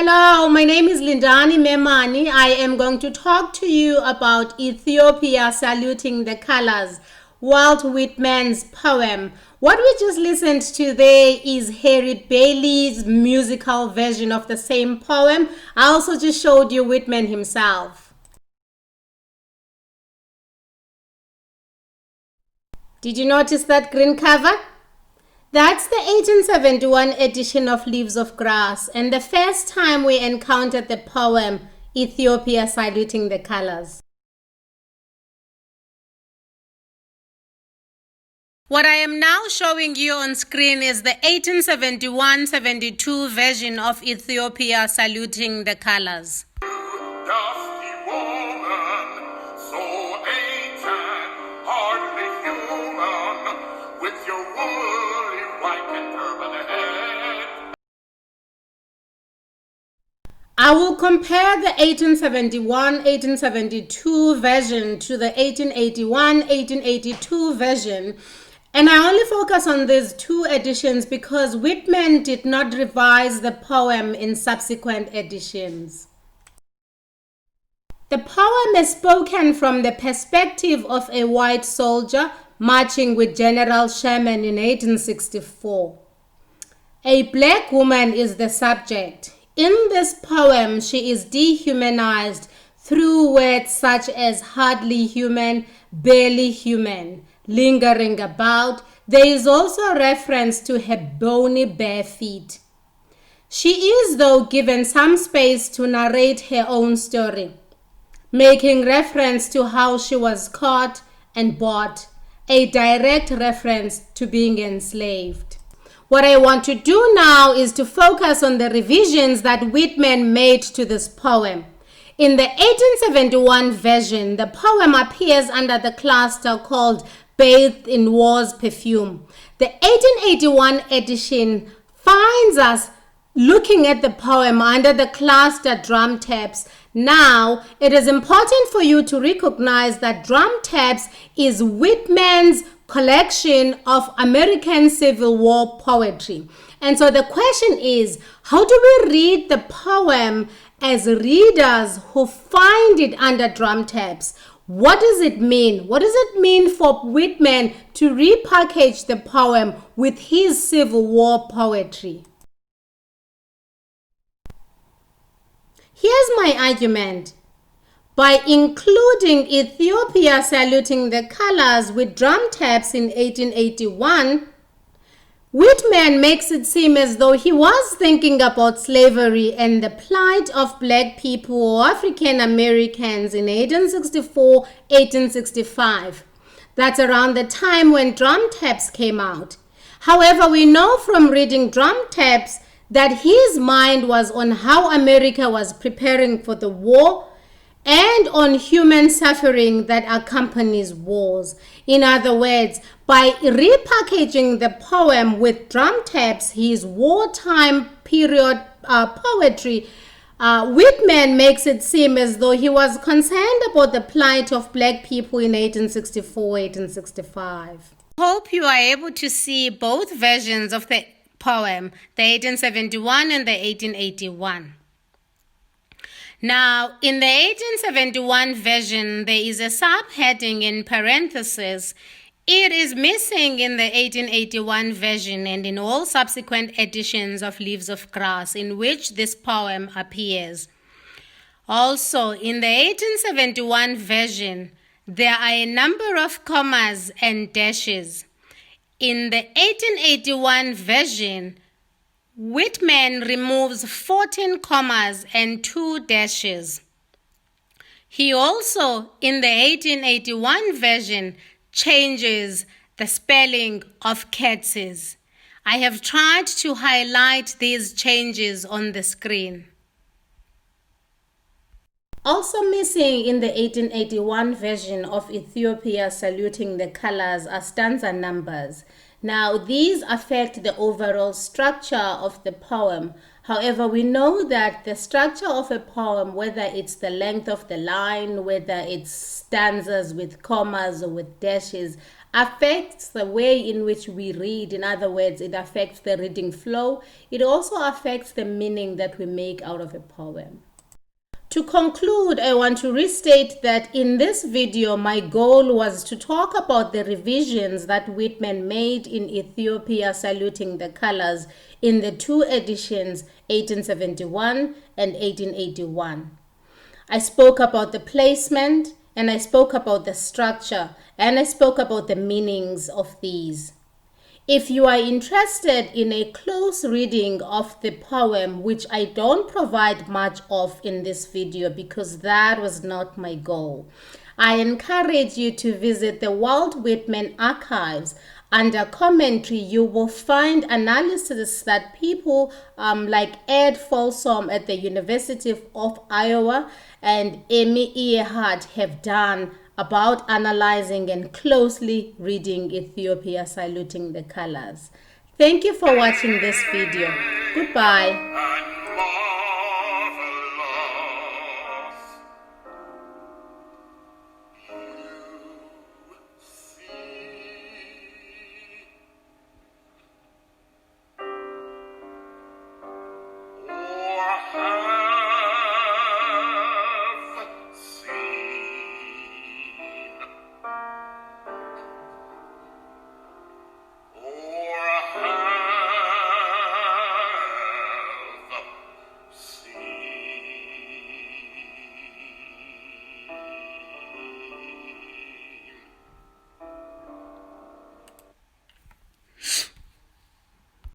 Hello, my name is Lindani Memani. I am going to talk to you about Ethiopia saluting the colors, Walt Whitman's poem. What we just listened to there is Harry Bailey's musical version of the same poem. I also just showed you Whitman himself. Did you notice that green cover? That's the 1871 edition of Leaves of Grass, and the first time we encountered the poem Ethiopia Saluting the Colors. What I am now showing you on screen is the 1871-72 version of Ethiopia Saluting the Colors. Dusty woman, so ancient, hardly human, with your woolly white and turban head. I will compare the 1871-1872 version to the 1881-1882 version, and I only focus on these two editions because Whitman did not revise the poem in subsequent editions. The poem is spoken from the perspective of a white soldier marching with General Sherman in 1864. A black woman is the subject. In this poem, she is dehumanized through words such as hardly human, barely human, lingering about. There is also a reference to her bony bare feet. She is, though, given some space to narrate her own story, making reference to how she was caught and bought, a direct reference to being enslaved. What I want to do now is to focus on the revisions that Whitman made to this poem. In the 1871 version, the poem appears under the cluster called Bathed in War's Perfume. The 1881 edition finds us looking at the poem under the cluster Drum Taps. Now, it is important for you to recognize that Drum Taps is Whitman's collection of American Civil War poetry. And so the question is, how do we read the poem as readers who find it under Drum Taps? What does it mean? What does it mean for Whitman to repackage the poem with his Civil War poetry? Here's my argument. By including Ethiopia Saluting the Colors with Drum Taps in 1881, Whitman makes it seem as though he was thinking about slavery and the plight of black people or African Americans in 1864-1865. That's around the time when Drum Taps came out. However, we know from reading Drum Taps that his mind was on how America was preparing for the war and on human suffering that accompanies wars. In other words, by repackaging the poem with Drum Taps, his wartime period poetry, Whitman makes it seem as though he was concerned about the plight of black people in 1864-1865. Hope you are able to see both versions of the poem, the 1871 and the 1881. Now, in the 1871 version, there is a subheading in parentheses. It is missing in the 1881 version and in all subsequent editions of Leaves of Grass in which this poem appears. Also, in the 1871 version, there are a number of commas and dashes. In the 1881 version, Whitman removes 14 commas and 2 dashes. He also, in the 1881 version, changes the spelling of cases. I have tried to highlight these changes on the screen. Also missing in the 1881 version of Ethiopia Saluting the Colors are stanza numbers. Now, these affect the overall structure of the poem. However, we know that the structure of a poem, whether it's the length of the line, whether it's stanzas with commas or with dashes, affects the way in which we read. In other words, it affects the reading flow. It also affects the meaning that we make out of a poem. To conclude, I want to restate that in this video, my goal was to talk about the revisions that Whitman made in Ethiopia Saluting the Colors in the two editions, 1871 and 1881. I spoke about the placement, and I spoke about the structure, and I spoke about the meanings of these. If you are interested in a close reading of the poem, which I don't provide much of in this video because that was not my goal, I encourage you to visit the Walt Whitman archives. Under commentary, you will find analysis that people like Ed Folsom at the University of Iowa and Amy Earhart have done about analyzing and closely reading Ethiopia Saluting the Colors. Thank you for watching this video. Goodbye. and marvelous. You see, or